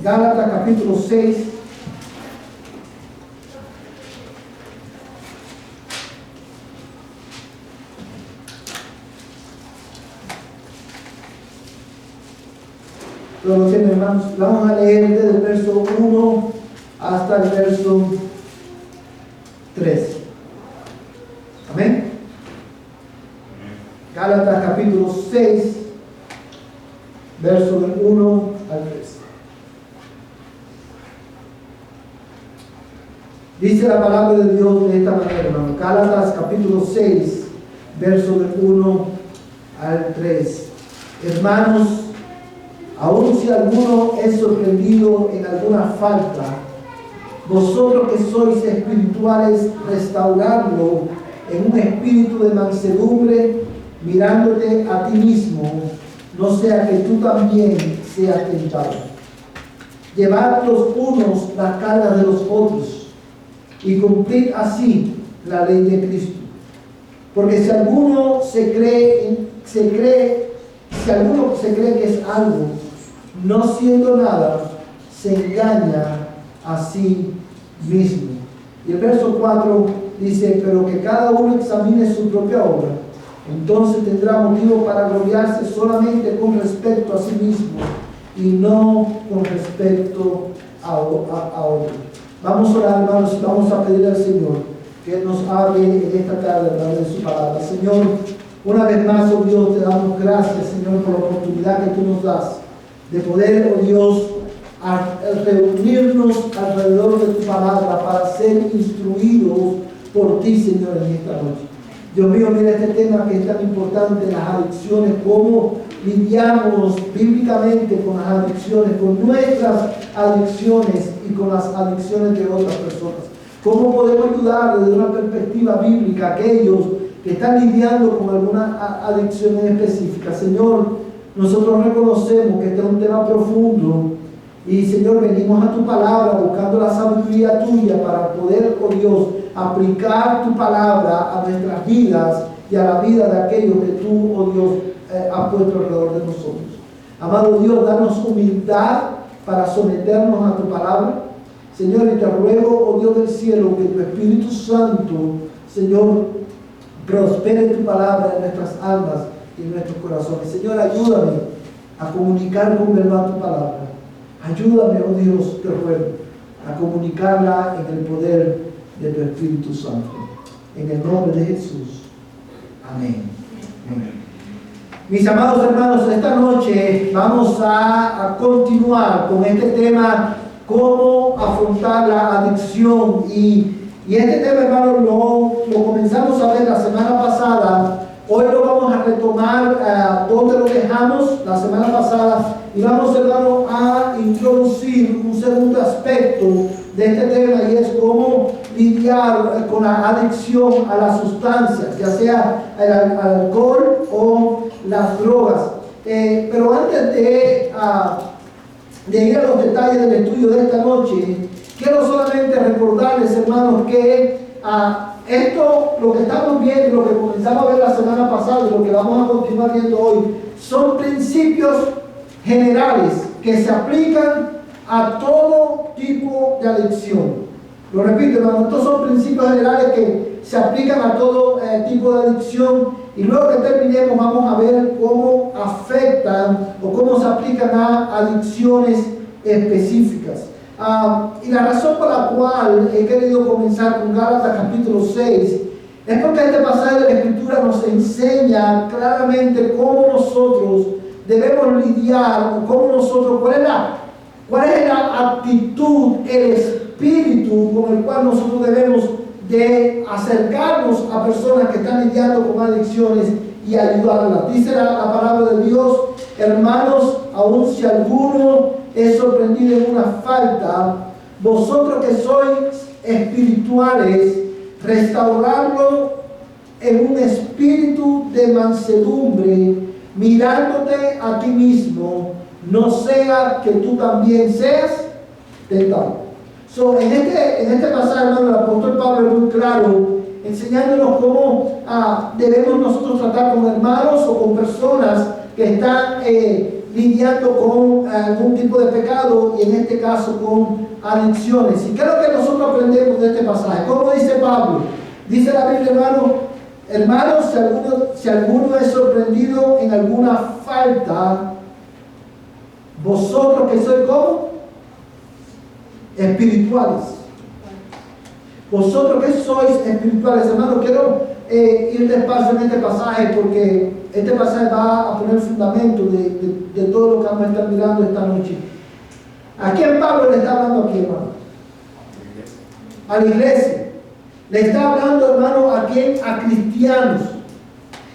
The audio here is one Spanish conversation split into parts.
Gálatas capítulo 6. Lo tienen, hermanos. Vamos a leer desde el verso 1 hasta el verso 3. Amén. Gálatas capítulo 6, verso del 1 al 3. Dice la palabra de Dios de esta manera, hermano. Gálatas capítulo 6, verso del 1 al 3. Hermanos, aun si alguno es sorprendido en alguna falta, vosotros que sois espirituales, restauradlo en un espíritu de mansedumbre, mirándote a ti mismo, no sea que tú también seas tentado. Llevad los unos las cargas de los otros, y cumplid así la ley de Cristo. Porque si alguno se cree que es algo, no siendo nada, se engaña a sí mismo. Y el verso 4 dice: pero que cada uno examine su propia obra, entonces tendrá motivo para gloriarse solamente con respecto a sí mismo y no con respecto a otro. Vamos a orar, hermanos, y vamos a pedir al Señor que nos hable en esta tarde a través de su palabra. Señor, una vez más, oh Dios, te damos gracias, Señor, por la oportunidad que tú nos das de poder, oh Dios, a reunirnos alrededor de tu palabra para ser instruidos por ti, Señor, en esta noche. Dios mío, mira este tema que es tan importante, las adicciones, cómo lidiamos bíblicamente con las adicciones, con nuestras adicciones y con las adicciones de otras personas. Cómo podemos ayudar desde una perspectiva bíblica a aquellos que están lidiando con algunas adicciones específicas. Señor, nosotros reconocemos que este es un tema profundo y, Señor, venimos a tu palabra buscando la sabiduría tuya para poder, oh Dios, aplicar tu palabra a nuestras vidas y a la vida de aquellos que tú, oh Dios, has puesto alrededor de nosotros. Amado Dios, danos humildad para someternos a tu palabra. Señor, y te ruego, oh Dios del cielo, que tu Espíritu Santo, Señor, prospere tu palabra en nuestras almas y en nuestros corazones. Señor, ayúdame a comunicar con verdad tu palabra. Ayúdame, oh Dios, te ruego, a comunicarla en el poder de tu Espíritu Santo. En el nombre de Jesús. Amén. Amén. Mis amados hermanos, esta noche vamos a continuar con este tema, cómo afrontar la adicción. Y este tema, hermanos, lo comenzamos a ver la semana pasada. Hoy lo vamos a retomar donde lo dejamos la semana pasada. Y vamos, hermano, a introducir un segundo aspecto de este tema, y es cómo lidiar con la adicción a las sustancias, ya sea el alcohol o las drogas. Pero antes de ir a los detalles del estudio de esta noche, quiero solamente recordarles, hermanos, que esto, lo que estamos viendo, lo que comenzamos a ver la semana pasada y lo que vamos a continuar viendo hoy, son principios generales que se aplican a todo tipo de adicción. Lo repito, hermano, estos son principios generales que se aplican a todo tipo de adicción, y luego que terminemos vamos a ver cómo afectan o cómo se aplican a adicciones específicas. Y la razón por la cual he querido comenzar con Gálatas capítulo 6 es porque este pasaje de la Escritura nos enseña claramente cómo nosotros debemos lidiar, cuál es la actitud, el espíritu con el cual nosotros debemos de acercarnos a personas que están lidiando con adicciones y ayudarlas. Dice la palabra de Dios: hermanos, aun si alguno es sorprendido en una falta, vosotros que sois espirituales, restauradlo en un espíritu de mansedumbre, mirándote a ti mismo, no sea que tú también seas tentado. En este pasaje, hermano, el apóstol Pablo es muy claro, enseñándonos cómo debemos nosotros tratar con hermanos o con personas que están lidiando con algún tipo de pecado y en este caso con adicciones. ¿Y qué es lo que nosotros aprendemos de este pasaje? ¿Cómo dice Pablo? Dice la Biblia, hermanos, si alguno es sorprendido en alguna falta, vosotros que sois ¿cómo? Espirituales. Vosotros que sois espirituales, hermanos, quiero ir despacio en este pasaje porque este pasaje va a poner fundamento de todo lo que vamos a estar mirando esta noche. ¿A quién Pablo le está hablando aquí, hermano? A la iglesia. Le está hablando, hermano, ¿a quién? A cristianos.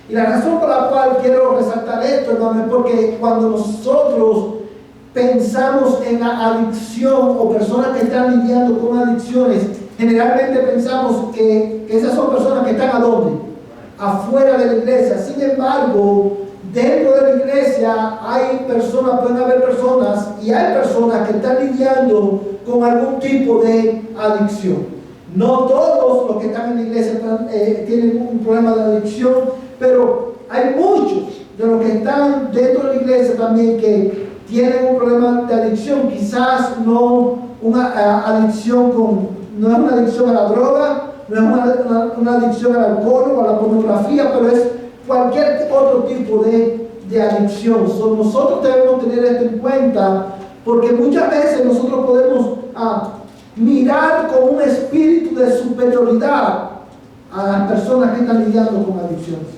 Y la razón por la cual quiero resaltar esto, hermano, es porque cuando nosotros pensamos en la adicción o personas que están lidiando con adicciones, generalmente pensamos que esas son personas que están ¿a dónde? Afuera de la iglesia. Sin embargo, dentro de la iglesia hay personas, pueden haber personas y hay personas que están lidiando con algún tipo de adicción. No todos los que están en la iglesia tienen un problema de adicción, pero hay muchos de los que están dentro de la iglesia también que tienen un problema de adicción. Quizás no una adicción no es una adicción a la droga, no es una adicción al alcohol o a la pornografía, pero es cualquier otro tipo de adicción. Nosotros debemos tener esto en cuenta porque muchas veces nosotros podemos mirar con un espíritu de superioridad a las personas que están lidiando con adicciones.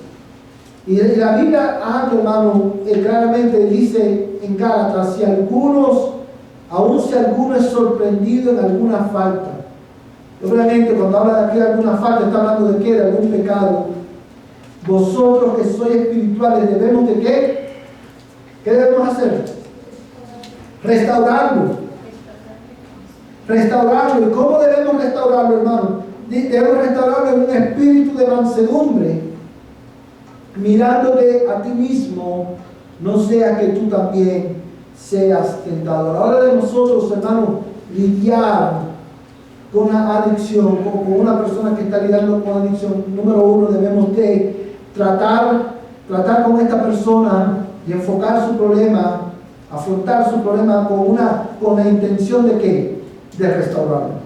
Y la Biblia habla, hermano, claramente dice en Gálatas, aun si alguno es sorprendido en alguna falta. Obviamente, cuando habla de aquí de alguna falta, está hablando de qué, de algún pecado. Vosotros que sois espirituales, debemos de qué? ¿Qué debemos hacer? Restaurarlo. Restaurarlo. ¿Y cómo debemos restaurarlo, hermano? Debemos restaurarlo en un espíritu de mansedumbre, mirándote a ti mismo, no sea que tú también seas tentado. A la hora de nosotros, hermano, lidiar con una adicción, con una persona que está lidiando con adicción, número uno, debemos de tratar con esta persona y enfocar su problema, afrontar su problema con la intención de ¿qué? De restaurarlo.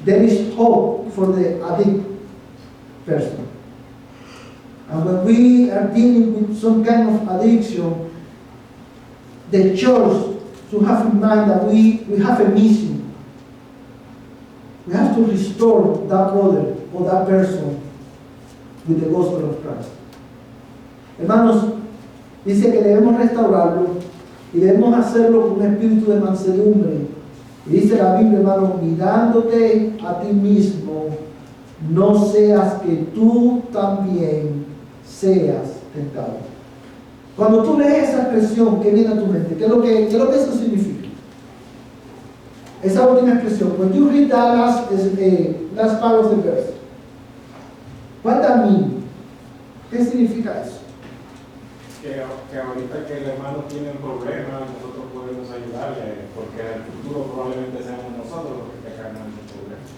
There is hope for the addict person. And when we are dealing with some kind of addiction, the church to have in mind that we have a mission. We have to restore that brother or that person with the gospel of Christ. Hermanos, dice que debemos restaurarlo y debemos hacerlo con un espíritu de mansedumbre. Y dice la Biblia, hermano, mirándote a ti mismo, no seas que tú también seas tentado. Cuando tú lees esa expresión, ¿qué viene a tu mente? ¿Qué es lo que eso significa? Esa última expresión. When you read that last part of the verse, what that mean? ¿Qué significa eso? Que ahorita que el hermano tiene un problema, nosotros podemos ayudarle, porque en el futuro probablemente seamos nosotros los que tengamos ese problema.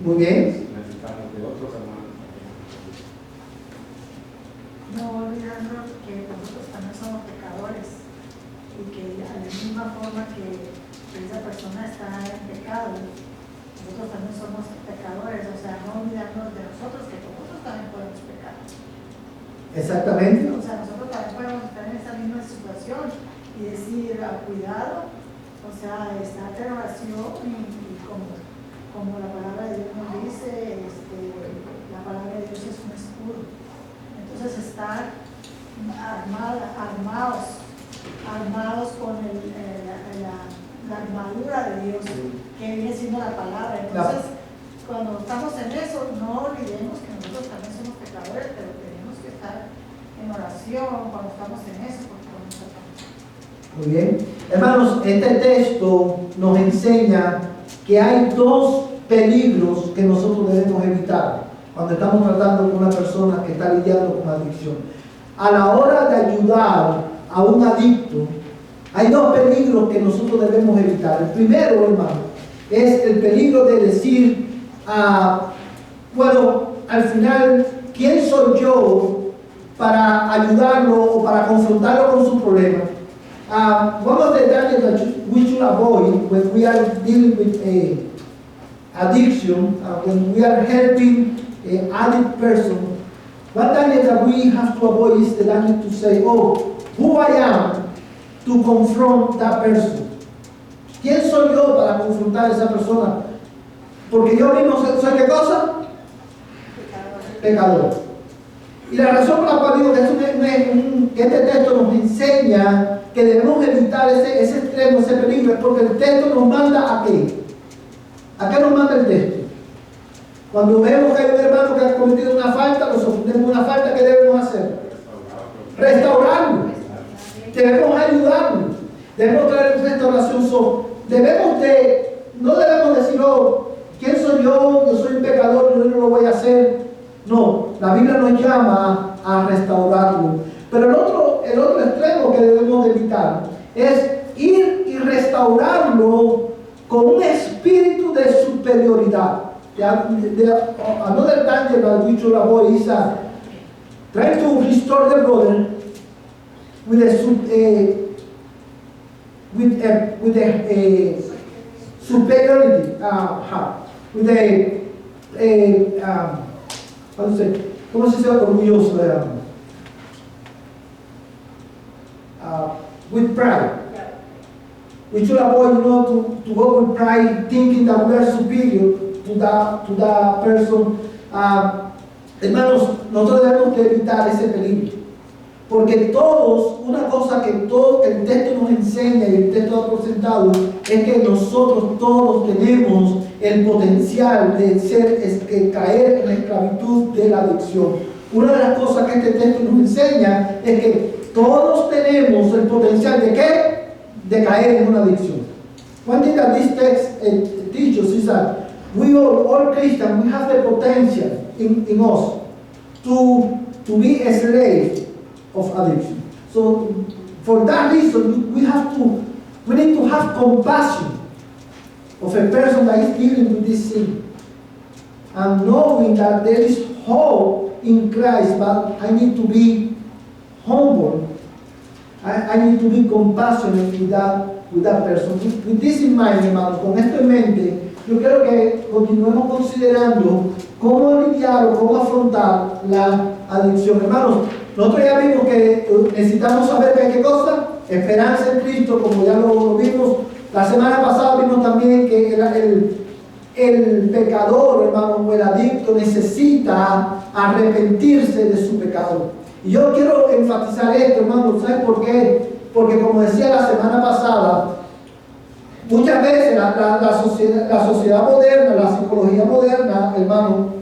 Muy bien. Necesitamos de otros hermanos. No olvidando que nosotros también somos pecadores y que a la misma forma que esa persona está en pecado, nosotros también somos pecadores, o sea, no olvidarnos de nosotros, que nosotros también podemos pecar. Exactamente. O sea, nosotros también podemos estar en esa misma situación y decir, cuidado, o sea, estar en oración y como la palabra de Dios nos dice, la palabra de Dios es un escudo. Entonces estar armados con la armadura de Dios, que viene siendo la palabra. Entonces, cuando estamos en eso, no olvidemos que nosotros también somos pecadores, pero tenemos que estar en oración cuando estamos en eso, porque Muy bien. Hermanos, este texto nos enseña que hay dos peligros que nosotros debemos evitar cuando estamos tratando con una persona que está lidiando con adicción. A la hora de ayudar a un adicto, hay dos peligros que nosotros debemos evitar. El primero, hermano, es el peligro de decir, bueno, al final, ¿quién soy yo para ayudarlo o para confrontarlo con su problema. One of the dangers that we should avoid when we are dealing with addiction, when we are helping an addict person, one danger that we have to avoid is the danger to say, oh, who I am to confront that person. ¿Quién soy yo para confrontar a esa persona? Porque yo mismo soy ¿qué cosa? Pecador. Y la razón por la cual digo que este texto nos enseña que debemos evitar ese extremo, ese peligro, es porque el texto nos manda ¿a qué? ¿A qué nos manda el texto? Cuando vemos que hay un hermano que ha cometido una falta, nos sorprendemos una falta, ¿qué debemos hacer? Restaurarlo. Debemos ayudarlo. Debemos traer restauración. No debemos decir, oh, ¿quién soy yo? Yo soy un pecador, yo no lo voy a hacer. No, la Biblia nos llama a restaurarlo. Pero el otro extremo que debemos de evitar es ir y restaurarlo con un espíritu de superioridad. Another danger that we should avoid is trying to restore the brother with a superiority, ¿cómo se dice orgulloso? With pride. We should avoid, to go with pride, thinking that we are superior to that person. Hermanos, nosotros debemos de evitar ese peligro. Porque una cosa que todo el texto nos enseña y el texto ha presentado es que nosotros todos tenemos el potencial de caer en la esclavitud de la adicción. Una de las cosas que este texto nos enseña es que todos tenemos el potencial de ¿qué? De caer en una adicción. One thing that this text teaches is that we all Christians, we have the potential in us to be a slave of addiction. So for that reason, we need to have compassion of a person that is dealing with this sin, and knowing that there is hope in Christ, but I need to be humble. I need to be compassionate with that person. With this in mind, hermanos, con esto en mente, yo quiero que continuemos considerando cómo lidiar o cómo afrontar la adicción. Hermanos, nosotros ya vimos que necesitamos saber que hay qué cosa, esperanza en Cristo, como ya lo vimos. La semana pasada vimos también que el pecador, hermano, o el adicto necesita arrepentirse de su pecado. Y yo quiero enfatizar esto, hermano, ¿saben por qué? Porque como decía la semana pasada, muchas veces la sociedad moderna, la psicología moderna, hermano,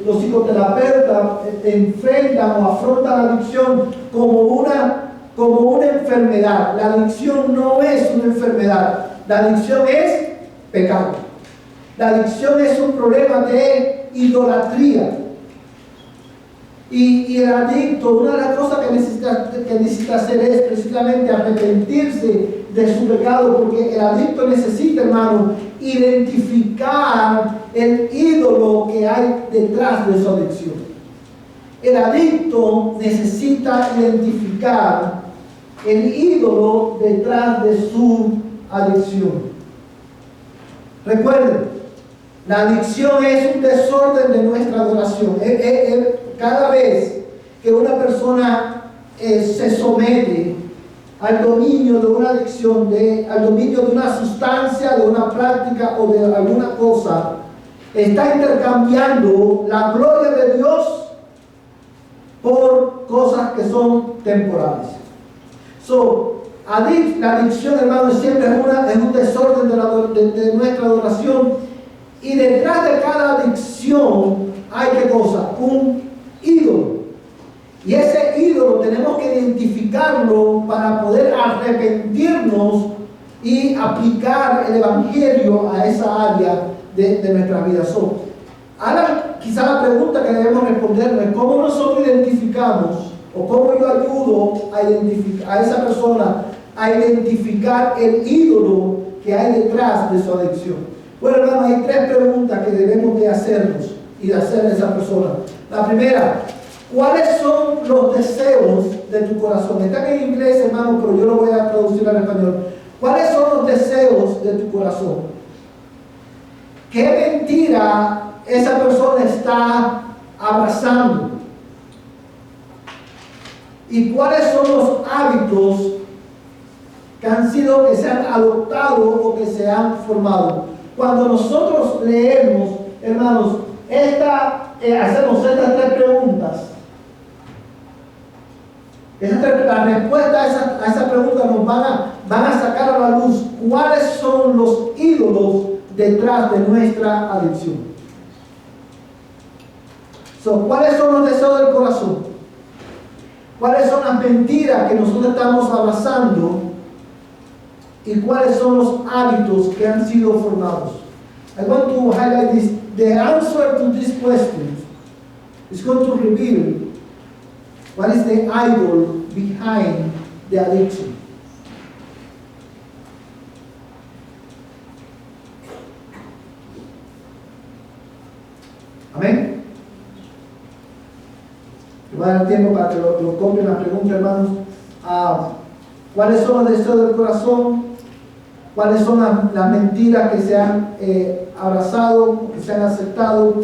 los psicoterapeutas enfrentan o afrontan la adicción como una enfermedad. La adicción no es una enfermedad, la adicción es pecado. La adicción es un problema de idolatría. Y el adicto, una de las cosas que necesita hacer es precisamente arrepentirse de su pecado, porque el adicto necesita, hermano, identificar el ídolo que hay detrás de su adicción. El adicto necesita identificar el ídolo detrás de su adicción. Recuerden, la adicción es un desorden de nuestra adoración. Cada vez que una persona se somete al dominio de una adicción, al dominio de una sustancia, de una práctica o de alguna cosa, está intercambiando la gloria de Dios por cosas que son temporales. La adicción, hermano, siempre es un desorden de nuestra adoración. Y detrás de cada adicción hay ¿qué cosa? Un ídolo. Y ese ídolo tenemos que identificarlo para poder arrepentirnos y aplicar el evangelio a esa área de nuestra vida. Ahora quizá la pregunta que debemos respondernos es cómo nosotros identificamos o cómo yo ayudo a esa persona a identificar el ídolo que hay detrás de su adicción. Bueno, hermano, hay tres preguntas que debemos de hacernos y de hacer a esa persona. La primera, ¿Cuáles son los deseos de tu corazón? Están en inglés, hermano, pero yo lo voy a traducir al español. ¿Cuáles son los deseos de tu corazón? ¿Qué mentira esa persona está abrazando? ¿Y cuáles son los hábitos que se han adoptado o que se han formado? Cuando nosotros leemos, hermanos, hacemos estas tres preguntas. La respuesta a esa pregunta nos van a sacar a la luz cuáles son los ídolos detrás de nuestra adicción. ¿Cuáles son los deseos del corazón? ¿Cuáles son las mentiras que nosotros estamos abrazando? ¿Y cuáles son los hábitos que han sido formados? I want to highlight this. The answer to these questions is going to reveal what is the idol behind the addiction. Amén. Voy a dar tiempo para que lo compren la pregunta, hermanos. ¿Cuáles son los deseos del corazón? ¿Cuáles son las mentiras que se han abrazado, que se han aceptado?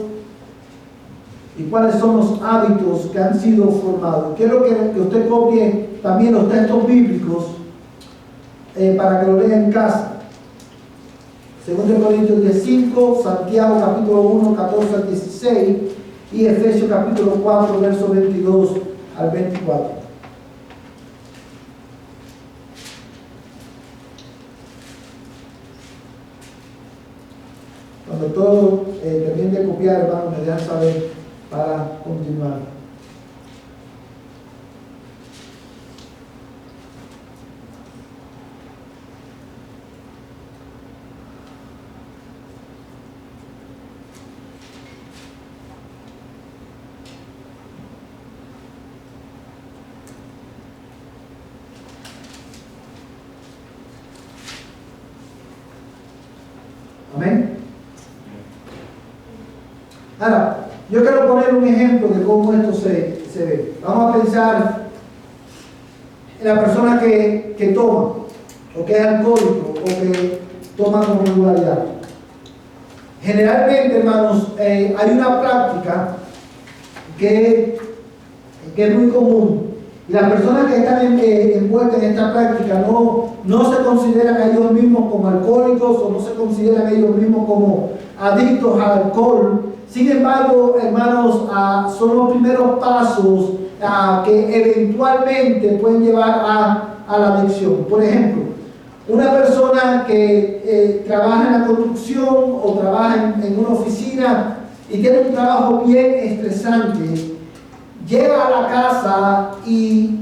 ¿Y cuáles son los hábitos que han sido formados? Quiero que usted copie también los textos bíblicos para que lo lea en casa. 2 Corintios 10:5, Santiago capítulo 1, 14 al 16 y Efesios capítulo 4, versos 22 al 24. Cuando todos terminen de copiar, hermano, me dejan saber para continuar. Amén. Ahora, yo quiero poner un ejemplo de cómo esto se ve. Vamos a pensar en la persona que toma, o que es alcohólico, o que toma con regularidad. Generalmente, hermanos, hay una práctica que es muy común. Y las personas que están envueltas en esta práctica no se consideran a ellos mismos como alcohólicos o no se consideran a ellos mismos como adictos al alcohol. Sin embargo, hermanos, son los primeros pasos que eventualmente pueden llevar a la adicción. Por ejemplo, una persona que trabaja en la construcción o trabaja en una oficina y tiene un trabajo bien estresante, llega a la casa y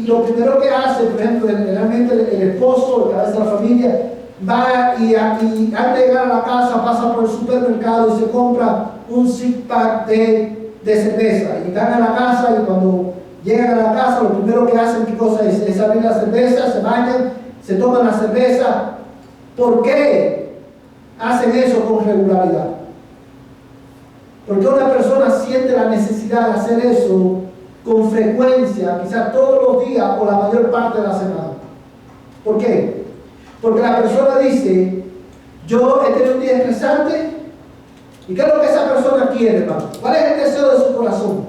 lo primero que hace, por ejemplo, generalmente el esposo, el cabeza de la familia, va y antes de llegar a la casa pasa por el supermercado y se compra un six-pack de cerveza. Y están a la casa y cuando llegan a la casa lo primero que hacen, ¿qué cosa es abrir la cerveza, se bañan, se toman la cerveza? ¿Por qué hacen eso con regularidad? Porque una persona siente la necesidad de hacer eso con frecuencia, quizás todos los días o la mayor parte de la semana. ¿Por qué? Porque la persona dice, yo he tenido un día estresante, ¿y qué es lo que esa persona quiere, hermano? ¿Cuál es el deseo de su corazón?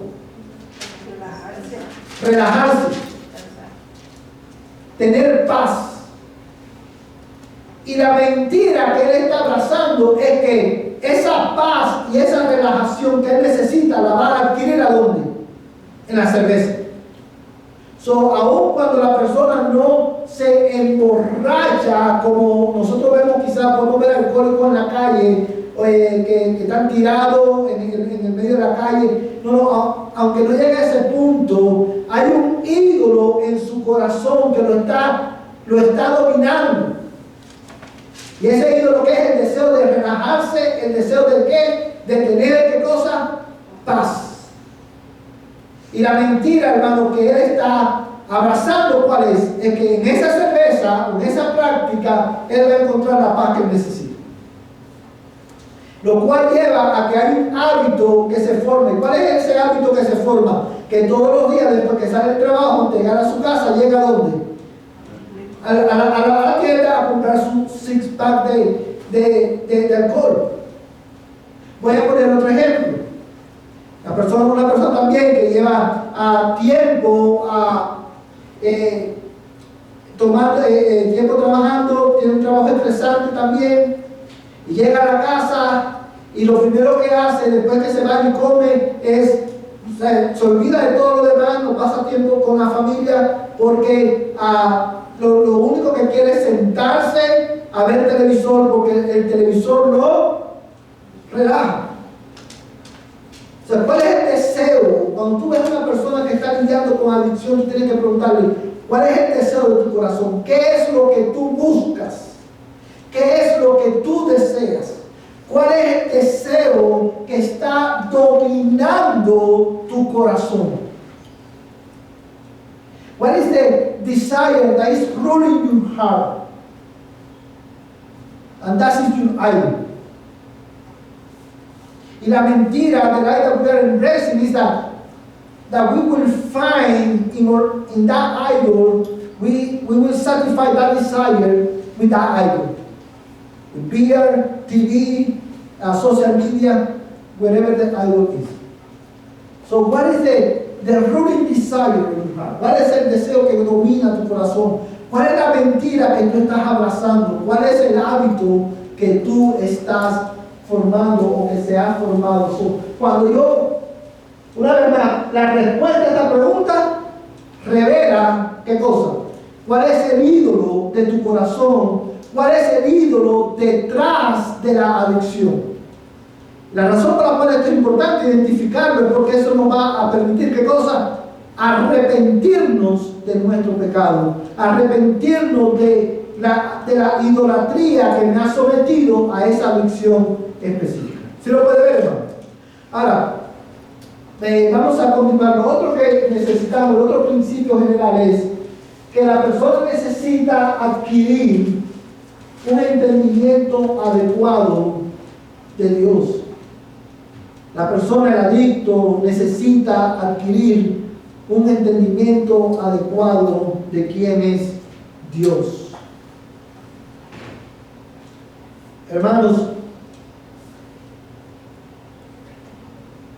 Relajarse. Tener paz. Y la mentira que él está abrazando es que esa paz y esa relajación que él necesita la va a adquirir ¿a dónde? En la cerveza. Aun cuando la persona no se emborracha, como nosotros vemos, quizás podemos ver alcohólicos en la calle, que están tirados en el medio de la calle, aunque no llegue a ese punto, hay un ídolo en su corazón que lo está dominando. Y ese ídolo, que es el deseo de relajarse, el deseo de ¿qué? De tener, ¿qué cosa? Paz. Y la mentira, hermano, que él está abrazando, ¿cuál es? Es que en esa cerveza, en esa práctica, él va a encontrar la paz que él necesita. Lo cual lleva a que hay un hábito que se forme. ¿Cuál es ese hábito que se forma? Que todos los días, después que sale del trabajo, antes de llegar a su casa, ¿llega a dónde? A la tienda a comprar su six-pack de alcohol. Voy a poner otro ejemplo. Una persona también que lleva tiempo tiempo trabajando, tiene un trabajo estresante también, y llega a la casa y lo primero que hace después que se va y come es, se olvida de todo lo demás, no pasa tiempo con la familia porque lo único que quiere es sentarse a ver televisor porque el televisor lo relaja. O sea, ¿cuál es el deseo? Cuando tú ves a una persona que está lidiando con adicción, tú tienes que preguntarle, ¿cuál es el deseo de tu corazón? ¿Qué es lo que tú buscas? ¿Qué es lo que tú deseas? ¿Cuál es el deseo que está dominando tu corazón? What is the desire that is ruling your heart? And that is your idol. Y la mentira that we are embracing is that we will find in that idol, we will satisfy that desire with that idol. With beer, TV, social media, wherever the idol is. So what is the ruling desire in your heart? ¿Cuál es el deseo que domina tu corazón? ¿Cuál es la mentira que tú estás abrazando? ¿Cuál es el hábito que tú estás formando o que se ha formado? Una vez más, la respuesta a esta pregunta revela ¿qué cosa? ¿Cuál es el ídolo de tu corazón? ¿Cuál es el ídolo detrás de la adicción? La razón por la cual esto es importante identificarlo es porque eso nos va a permitir ¿qué cosa? Arrepentirnos de nuestro pecado, arrepentirnos de la idolatría que me ha sometido a esa adicción específica. ¿Sí lo puede ver, hermano? Ahora, vamos a continuar. Lo otro que necesitamos, el otro principio general es que la persona necesita adquirir un entendimiento adecuado de Dios. La persona, el adicto, necesita adquirir un entendimiento adecuado de quién es Dios. Hermanos,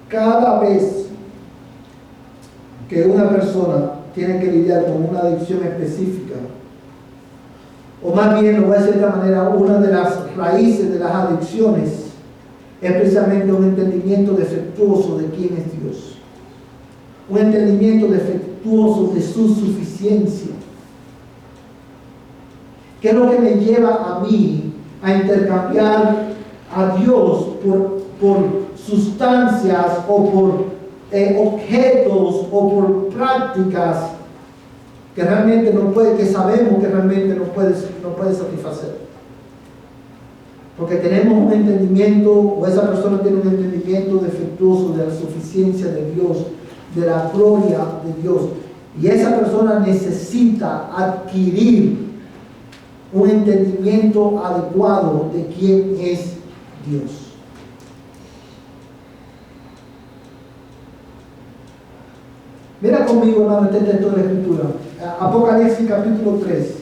cada vez que una persona tiene que lidiar con una adicción específica, o más bien, lo voy a decir de esta manera, una de las raíces de las adicciones es precisamente un entendimiento defectuoso de quién es Dios. Un entendimiento defectuoso de su suficiencia. ¿Qué es lo que me lleva a mí a intercambiar a Dios por sustancias o por objetos o por prácticas que realmente que sabemos que realmente no puede satisfacer? Porque tenemos un entendimiento, o esa persona tiene un entendimiento defectuoso de la suficiencia de Dios, de la gloria de Dios. Y esa persona necesita adquirir un entendimiento adecuado de quién es Dios. Mira conmigo, hermano, este texto de la Escritura. Apocalipsis capítulo 3.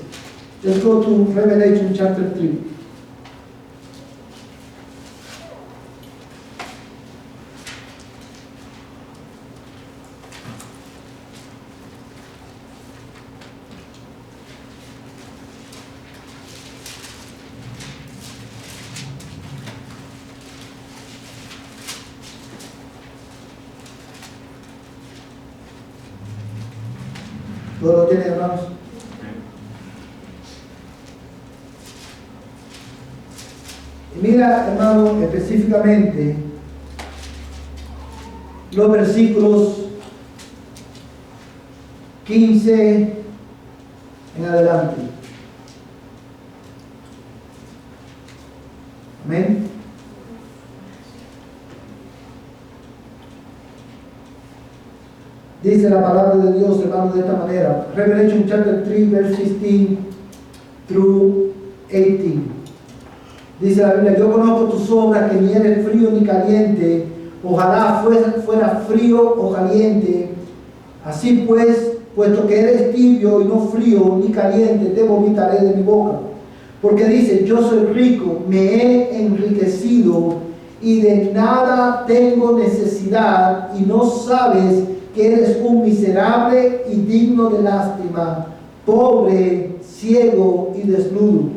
Let's go to Revelation chapter 3. ¿Todo lo tiene, hermanos? Y mira, hermano, específicamente los versículos 15 en adelante. Amén. Dice. Dice la palabra de Dios, hermanos, de esta manera. Revelation chapter 3, verse 16 through 18. Dice la Biblia, yo conozco tus obras, que ni eres frío ni caliente. Ojalá fuera frío o caliente. Así pues, puesto que eres tibio y no frío ni caliente, te vomitaré de mi boca. Porque dice, yo soy rico, me he enriquecido y de nada tengo necesidad, y no sabes que eres un miserable y digno de lástima, pobre, ciego y desnudo.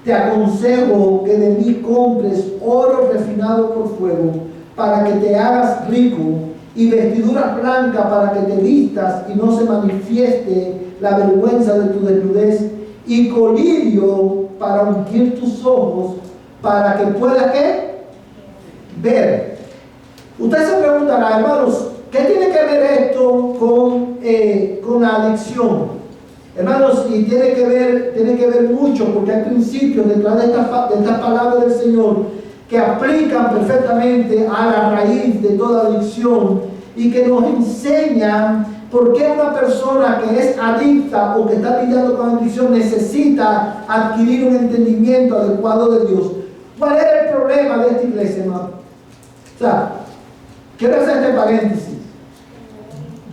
Te aconsejo que de mí compres oro refinado por fuego, para que te hagas rico, y vestiduras blancas para que te vistas y no se manifieste la vergüenza de tu desnudez, y colirio para ungir tus ojos, para que puedas ¿qué? Ver. Usted se preguntará, hermanos, ¿qué tiene que ver esto con la adicción? Hermanos, y tiene que ver mucho, porque hay principios detrás de estas palabras del Señor que aplican perfectamente a la raíz de toda adicción y que nos enseñan por qué una persona que es adicta o que está lidiando con adicción necesita adquirir un entendimiento adecuado de Dios. ¿Cuál era el problema de esta iglesia, hermano? O sea, quiero hacer este paréntesis.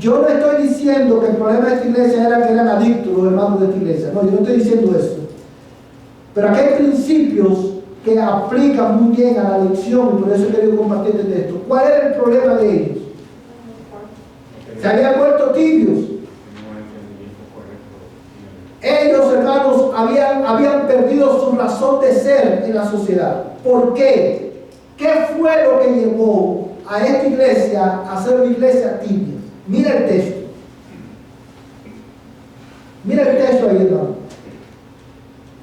Yo no estoy diciendo que el problema de esta iglesia era que eran adictos los hermanos de esta iglesia. No, yo no estoy diciendo eso. Pero aquí hay principios que aplican muy bien a la adicción, y por eso he querido compartir este texto. ¿Cuál era el problema de ellos? Se habían vuelto tibios. Ellos, hermanos, habían perdido su razón de ser en la sociedad. ¿Por qué? ¿Qué fue lo que llevó a esta iglesia a ser una iglesia tibia? Mira el texto. Mira el texto ahí, hermano.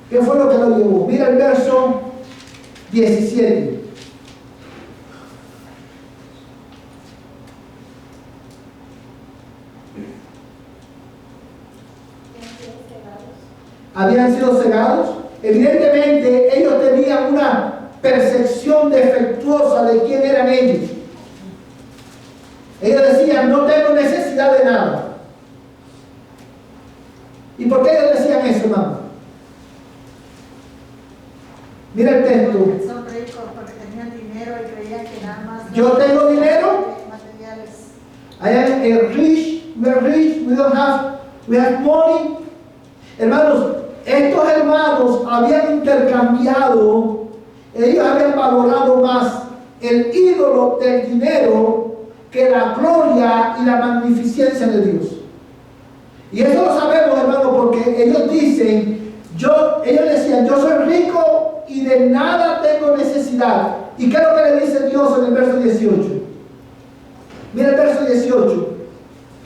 ¿Qué fue lo que lo llevó? Mira el verso 17. Habían sido cegados. Evidentemente, ellos tenían una percepción defectuosa de quién eran ellos. Ellos decían, no tengo necesidad de nada. ¿Y por qué ellos decían eso, hermano? Mira el texto. Son ricos porque tenían dinero y creían que nada más. Yo tengo dinero. Materiales. I am rich, we have money. Hermanos, estos hermanos habían intercambiado, ellos habían valorado más el ídolo del dinero que la gloria y la magnificencia de Dios. Y eso lo sabemos, hermano, porque ellos decían, yo soy rico y de nada tengo necesidad. ¿Y qué es lo que le dice Dios en el verso 18? Mira el verso 18,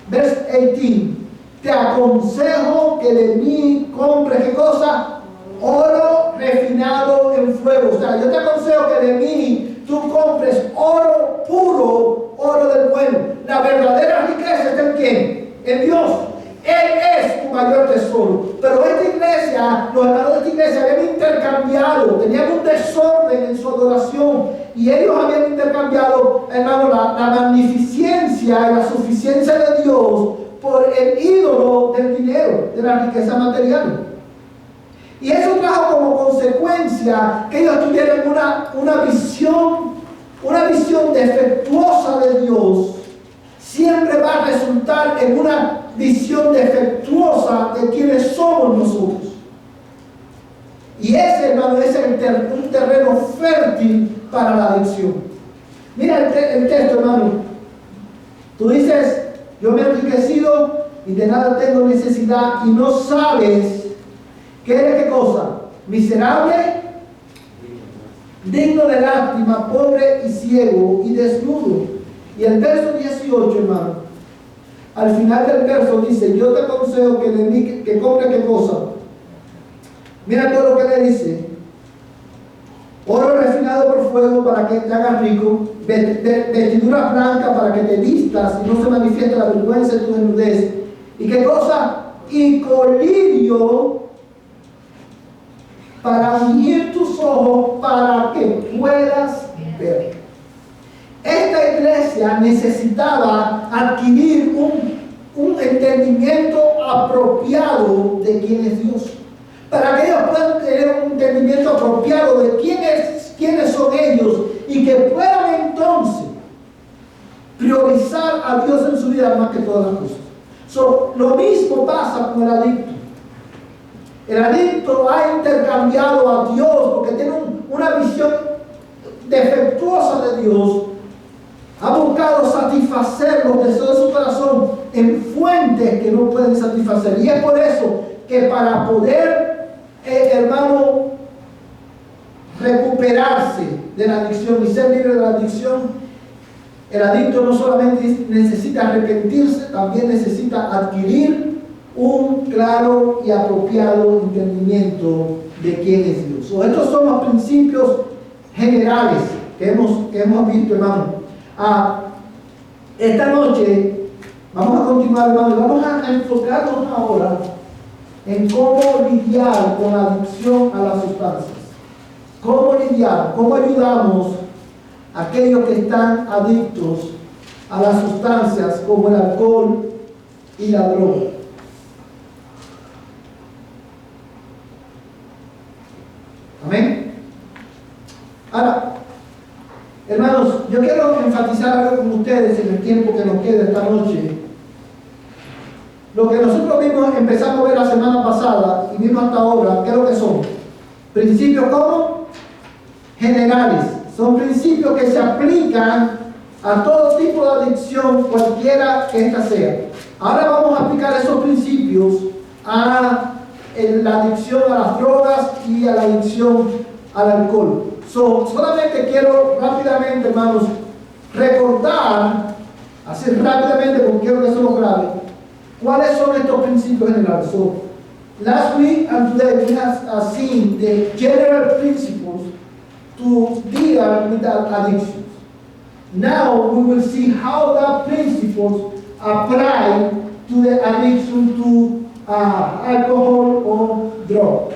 verso 18. Te aconsejo que de mí compres, ¿qué cosa? Oro refinado en fuego. O sea, yo te aconsejo que de mí tú compres oro puro, oro del bueno. La verdadera riqueza está en ¿quién? En Dios. Él es tu mayor tesoro. Pero esta iglesia, los hermanos de esta iglesia habían intercambiado, tenían un desorden en su adoración, y ellos habían intercambiado, hermano, la magnificencia y la suficiencia de Dios por el ídolo del dinero, de la riqueza material. Y eso trajo como consecuencia que ellos tuvieran una visión defectuosa de Dios. Siempre va a resultar en una visión defectuosa de quienes somos nosotros. Y ese, hermano, es un terreno fértil para la adicción. Mira el texto, hermano. Tú dices, yo me he enriquecido y de nada tengo necesidad, y no sabes que eres ¿qué cosa? Miserable, digno de lástima, pobre y ciego y desnudo. Y el verso 18, hermano, al final del verso dice, yo te aconsejo que de mí que compre ¿qué cosa? Mira todo lo que le dice. Oro refinado por fuego para que te hagas rico, vestiduras blancas para que te vistas y no se manifieste la vergüenza de tu desnudez. ¿Y qué cosa? Y colirio para unir tus ojos para que puedas ver. Esta iglesia necesitaba adquirir un entendimiento apropiado de quién es Dios. Para que ellos puedan tener un entendimiento entendimiento apropiado de quiénes son ellos y que puedan entonces priorizar a Dios en su vida más que todas las cosas. Lo mismo pasa con el adicto. El adicto ha intercambiado a Dios porque tiene una visión defectuosa de Dios. Ha buscado satisfacer los deseos de su corazón en fuentes que no pueden satisfacer. Y es por eso que para poder, hermano, recuperarse de la adicción y ser libre de la adicción, el adicto no solamente necesita arrepentirse, también necesita adquirir un claro y apropiado entendimiento de quién es Dios. Estos son los principios generales que hemos visto, hermano. Esta noche vamos a continuar, hermano, y vamos a enfocarnos ahora en cómo lidiar con la adicción a las sustancias. Cómo lidiar, cómo ayudamos a aquellos que están adictos a las sustancias como el alcohol y la droga. Amén. Ahora, hermanos, yo quiero enfatizar algo con ustedes en el tiempo que nos queda esta noche. Lo que nosotros mismos empezamos a ver la semana pasada y vimos hasta ahora, ¿qué es lo que son? Principios como generales. Son principios que se aplican a todo tipo de adicción, cualquiera que ésta sea. Ahora vamos a aplicar esos principios a la adicción a las drogas y a la adicción al alcohol. Solamente quiero rápidamente, hermanos, recordar, así rápidamente, porque quiero que eso lo grabe, cuáles son estos principios generales. Last week and today we have seen the general principles to deal with addictions. Now we will see how that principles apply to the addiction to alcohol o drug.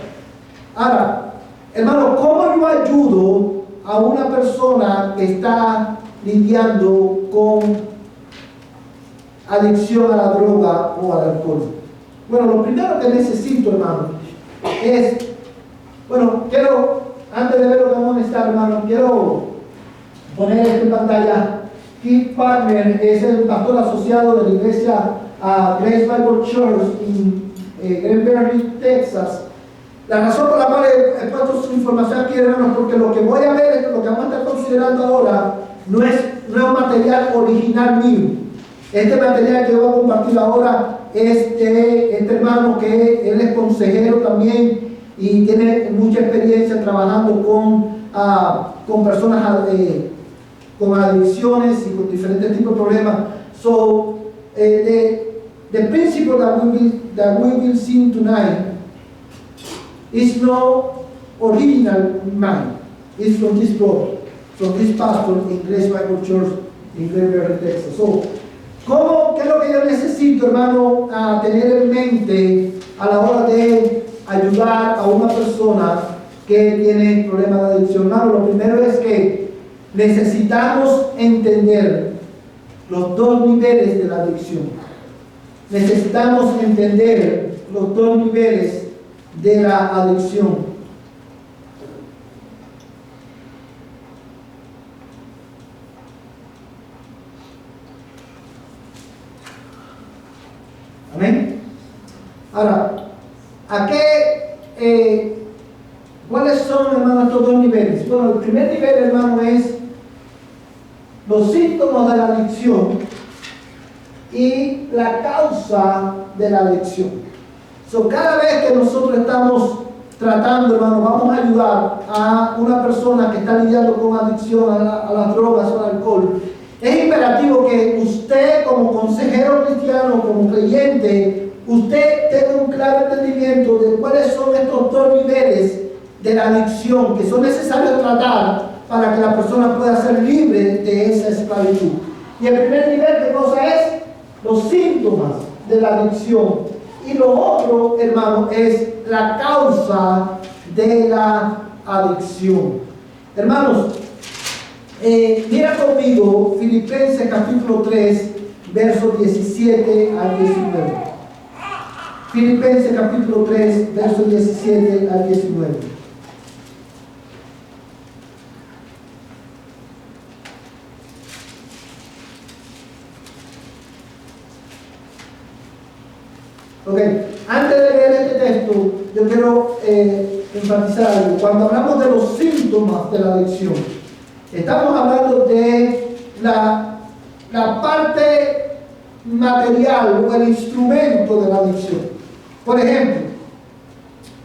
Ahora, hermano, ¿cómo yo ayudo a una persona que está lidiando con adicción a la droga o al alcohol? Bueno, lo primero que necesito, hermano, es, antes de ver lo que vamos a necesitar, hermano, quiero poner esto en pantalla. Keith Palmer es el pastor asociado de la iglesia Grace Bible Church en Granbury, Texas. La razón por la cual he puesto su información aquí, hermanos, porque lo que voy a ver, lo que vamos a estar considerando ahora, no es un material original mío. Este material que yo voy a compartir ahora es de este hermano que él es consejero también y tiene mucha experiencia trabajando con personas con adicciones y con diferentes tipos de problemas. The principle that we will see tonight is no original mine. It's from this brother, from this pastor in Grace Bible Church in Granbury, Texas. ¿Qué es lo que yo necesito, hermano, a tener en mente a la hora de ayudar a una persona que tiene problemas de adicción? Hermano, lo primero es que necesitamos entender los dos niveles de la adicción. Necesitamos entender los dos niveles de la adicción. Amén. Ahora, ¿cuáles son, hermano, estos dos niveles? Bueno, el primer nivel, hermano, es los síntomas de la adicción y la causa de la adicción. Cada vez que nosotros estamos tratando, hermano, vamos a ayudar a una persona que está lidiando con adicción a las drogas o al alcohol, es imperativo que usted, como consejero cristiano, como creyente, usted tenga un claro entendimiento de cuáles son estos dos niveles de la adicción que son necesarios tratar para que la persona pueda ser libre de esa esclavitud. Y el primer nivel de cosa es los síntomas de la adicción. Y lo otro, hermano, es la causa de la adicción. Hermanos, mira conmigo Filipenses capítulo 3, versos 17 al 19. Filipenses capítulo 3, versos 17 al 19. Ok, antes de leer este texto, yo quiero enfatizar algo. Cuando hablamos de los síntomas de la adicción, estamos hablando de la parte material o el instrumento de la adicción. Por ejemplo,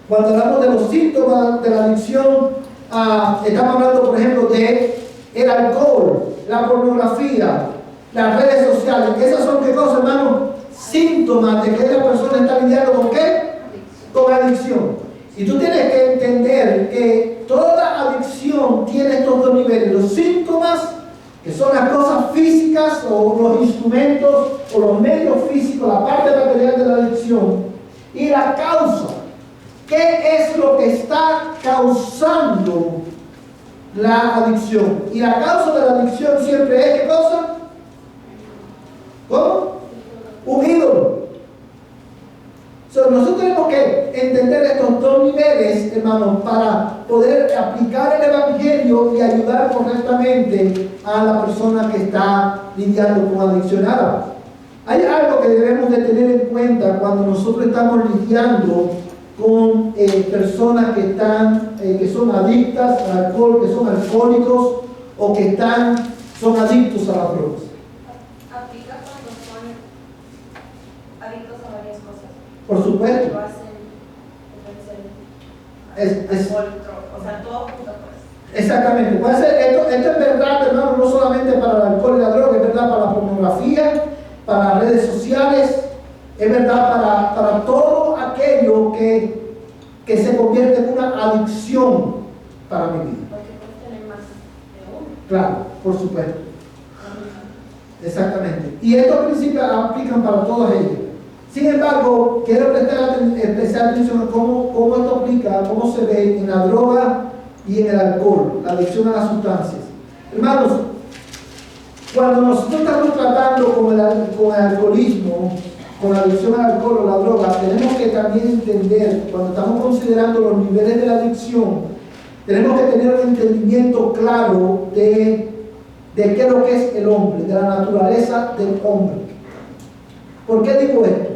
cuando hablamos de los síntomas de la adicción, estamos hablando, por ejemplo, de el alcohol, la pornografía, las redes sociales. Esas son, ¿qué cosas, hermano? Síntomas de que esa persona está lidiando con ¿qué? Con adicción. Y tú tienes que entender que toda adicción tiene estos dos niveles: los síntomas, que son las cosas físicas o los instrumentos o los medios físicos, la parte material de la adicción, y la causa. ¿Qué es lo que está causando la adicción? Y la causa de la adicción siempre es, ¿qué cosa? ¿Cómo? Un ídolo. Nosotros tenemos que entender estos dos niveles, hermanos, para poder aplicar el Evangelio y ayudar correctamente a la persona que está lidiando con adicción. Ahora, hay algo que debemos de tener en cuenta cuando nosotros estamos lidiando con personas que son adictas al alcohol, que son alcohólicos o que son adictos a las drogas. ¿Aplica cuando son adictos a varias cosas? Por supuesto. Lo hacen, alcohol, o sea, todo junto, pues. Exactamente. Puede ser, esto es verdad, hermano, no solamente para el alcohol y la droga, es verdad para la pornografía, para las redes sociales, es verdad para todo aquello que se convierte en una adicción para mi vida. Porque puedes tener más de uno. Claro, por supuesto. Exactamente. Y estos principios aplican para todos ellos. Sin embargo, quiero prestar especial atención a cómo esto aplica, cómo se ve en la droga y en el alcohol, la adicción a las sustancias. Hermanos, cuando nosotros estamos tratando con el alcoholismo, con la adicción al alcohol o la droga, tenemos que también entender, cuando estamos considerando los niveles de la adicción, tenemos que tener un entendimiento claro de qué es lo que es el hombre, de la naturaleza del hombre. ¿Por qué digo esto?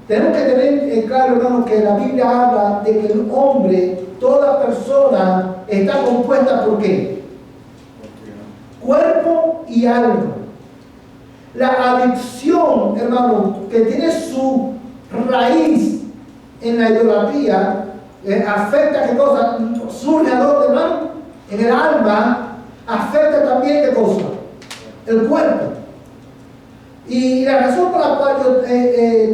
Tenemos que tener claro, hermano, que la Biblia habla de que el hombre, toda persona, está compuesta ¿por qué? Cuerpo y alma. La adicción, hermano, que tiene su raíz en la idolatría, afecta qué cosa, surge a dónde, hermano, en el alma, afecta también qué cosa, el cuerpo. Y la razón por la cual yo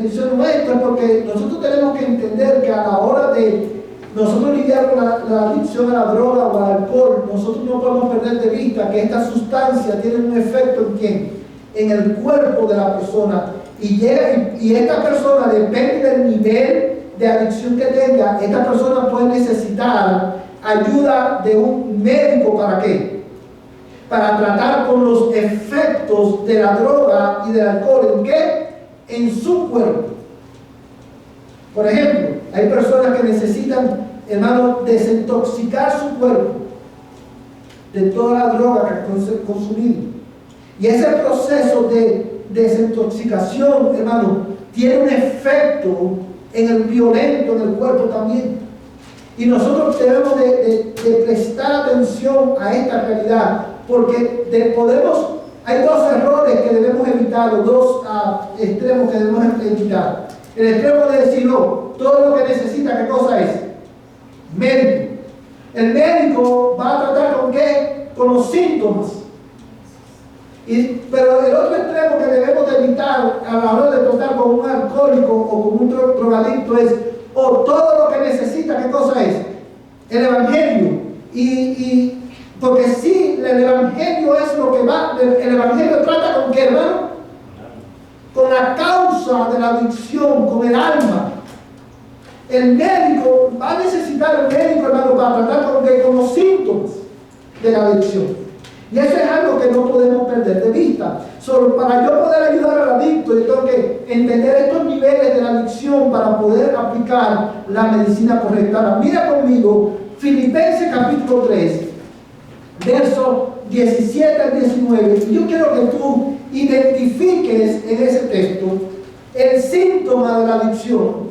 menciono esto es porque nosotros tenemos que entender que a la hora de nosotros lidiar con la adicción a la droga o al alcohol, nosotros no podemos perder de vista que esta sustancia tiene un efecto ¿en quién? En el cuerpo de la persona. Y esta persona, depende del nivel de adicción que tenga, esta persona puede necesitar ayuda de un médico. ¿Para qué? Para tratar con los efectos de la droga y del alcohol. ¿En qué? En su cuerpo. Por ejemplo, hay personas que necesitan, hermano, desintoxicar su cuerpo de toda la droga que han consumido. Y ese proceso de desintoxicación, hermano, tiene un efecto en el violento, en el cuerpo también. Y nosotros debemos de prestar atención a esta realidad, porque hay dos errores que debemos evitar, o dos extremos que debemos evitar. El extremo de decir, no, todo lo que necesita, ¿qué cosa es? Médico. El médico va a tratar ¿con qué? Con los síntomas. Pero el otro extremo que debemos de evitar a la hora de tratar con un alcohólico o con un drogadicto es, todo lo que necesita, ¿qué cosa es? El Evangelio. Porque sí, el Evangelio es lo que va, el Evangelio trata con qué, hermano? Con la causa de la adicción, con el alma. El médico, va a necesitar el médico, hermano, para tratar con los síntomas de la adicción. Y eso es algo que no podemos perder de vista. Solo para yo poder ayudar al adicto, yo tengo que entender estos niveles de la adicción para poder aplicar la medicina correcta. Ahora, mira conmigo, Filipenses capítulo 3, versos 17 al 19. Y yo quiero que tú identifiques en ese texto el síntoma de la adicción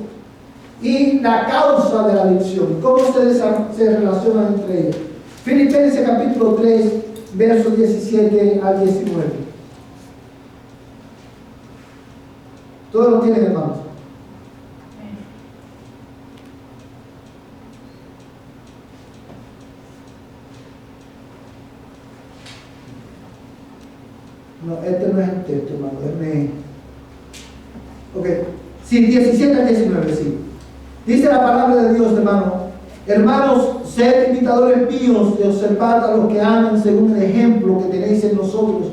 y la causa de la adicción. ¿Cómo se relacionan entre ellas? Filipenses capítulo 3, versos 17 al 19. Todos lo tienen, hermanos. No, este no es el texto, hermano. Ok. Sí, 17 al 19, sí. Dice la palabra de Dios, hermano. Hermanos, sed imitadores míos de observar a los que aman según el ejemplo que tenéis en nosotros.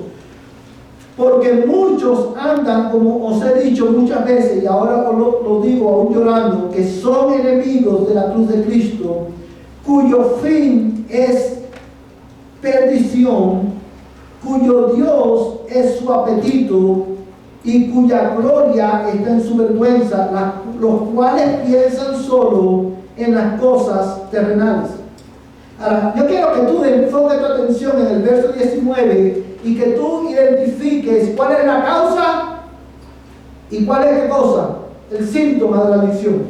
Porque muchos andan, como os he dicho muchas veces, y ahora lo digo aún llorando, que son enemigos de la cruz de Cristo, cuyo fin es perdición, cuyo Dios es su apetito y cuya gloria está en su vergüenza, los cuales piensan solo en las cosas terrenales. Ahora, yo quiero que tú enfoques tu atención en el verso 19 y que tú identifiques cuál es la causa y cuál es qué cosa, el síntoma de la adicción.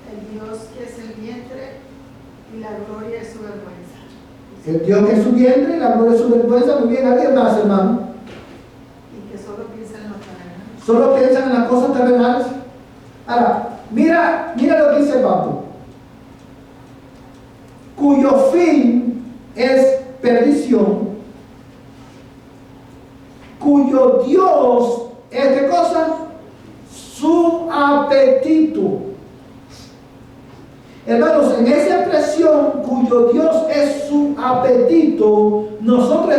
El Dios que es el vientre y la gloria es su vergüenza. El Dios que es su vientre y la gloria es su vergüenza. Muy bien, ¿alguien más, hermano? Y que solo piensa en lo terrenal. Solo piensan en las cosas terrenales. Ahora, mira lo que dice Pablo. Cuyo fin es perdición, cuyo Dios es ¿qué cosa? Su apetito. Hermanos, en esa expresión, cuyo Dios es su apetito, nosotros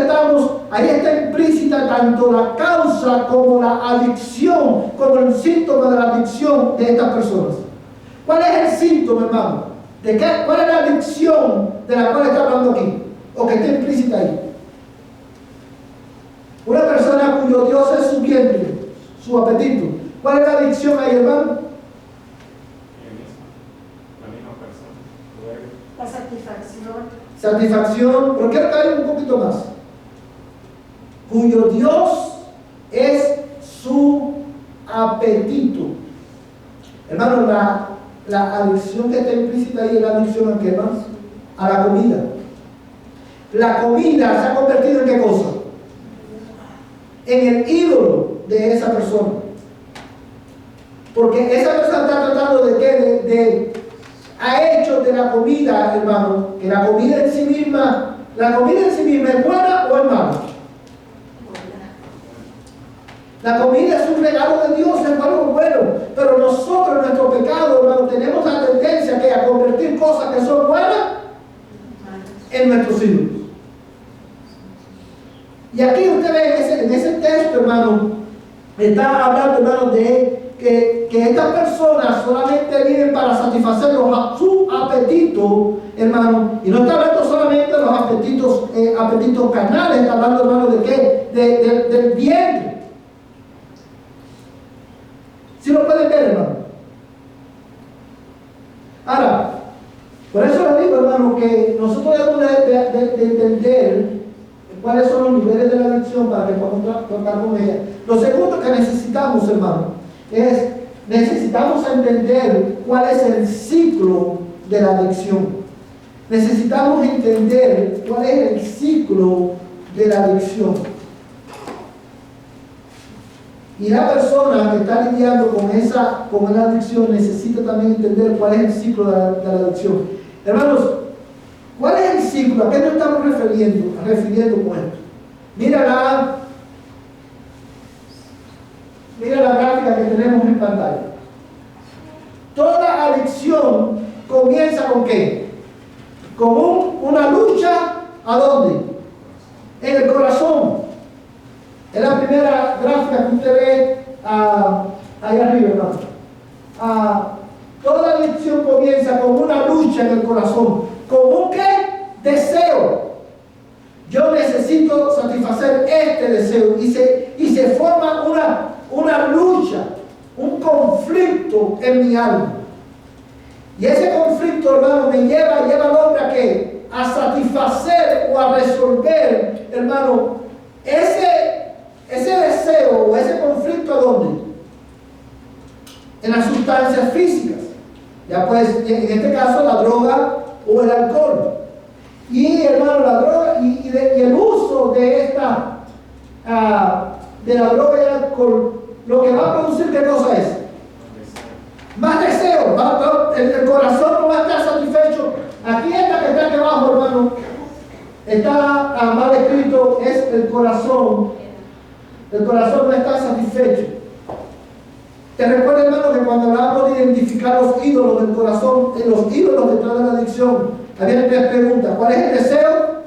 ahí está implícita tanto la causa como la adicción, como el síntoma de la adicción de estas personas. ¿Cuál es el síntoma, hermano? ¿Cuál es la adicción de la cual está hablando aquí? O que está implícita ahí. Una persona cuyo Dios es su vientre, su apetito. ¿Cuál es la adicción ahí, hermano? La satisfacción. Satisfacción, pero quiero caer un poquito más. Cuyo Dios es su apetito. Hermano, la adicción que está implícita ahí es la adicción a qué más? A la comida. La comida se ha convertido en qué cosa? En el ídolo de esa persona. Porque esa persona está tratando de qué? Ha hecho de la comida, hermano, que la comida en sí misma es buena o es mala. La comida es un regalo de Dios, es algo bueno, pero nosotros en nuestro pecado, hermano, tenemos la tendencia a convertir cosas que son buenas en nuestros ídolos. Y aquí usted ve en ese texto, hermano, está hablando, hermano, de que estas personas solamente viven para satisfacer su apetito, hermano, y no está hablando solamente de los apetitos carnales, está hablando, hermano, ¿de qué? Del vientre. ¿Sí lo pueden ver, hermano? Ahora, por eso le digo, hermano, que nosotros debemos de entender cuáles son los niveles de la adicción para que podamos tratar con ella. Lo segundo que necesitamos, hermano, necesitamos entender cuál es el ciclo de la adicción. Necesitamos entender cuál es el ciclo de la adicción. Y la persona que está lidiando con la adicción necesita también entender cuál es el ciclo de la adicción. Hermanos, ¿cuál es el ciclo? ¿A qué nos estamos refiriendo con esto? Mira la gráfica que tenemos en pantalla. Toda adicción comienza con ¿qué? Con una lucha, ¿a dónde? En el corazón. Es la primera gráfica que usted ve ahí arriba, hermano. Toda adicción comienza con una lucha en el corazón. ¿Con un qué? Deseo. Yo necesito satisfacer este deseo. Y se forma una lucha, un conflicto en mi alma. Y ese conflicto, hermano, me lleva al hombre a qué? a satisfacer o a resolver, hermano, ese deseo o ese conflicto, ¿a dónde? En las sustancias físicas. Ya pues, en este caso, la droga o el alcohol. Y, hermano, la droga y el uso de de la droga y el alcohol, lo que va a producir, ¿qué cosa es? Más deseo. El corazón no va a estar satisfecho. Aquí esta que está aquí abajo, hermano, está mal escrito, es el corazón. El corazón no está satisfecho. Te recuerdo, hermano, que cuando hablábamos de identificar los ídolos del corazón, en los ídolos detrás de la adicción, había tres preguntas: ¿cuál es el deseo?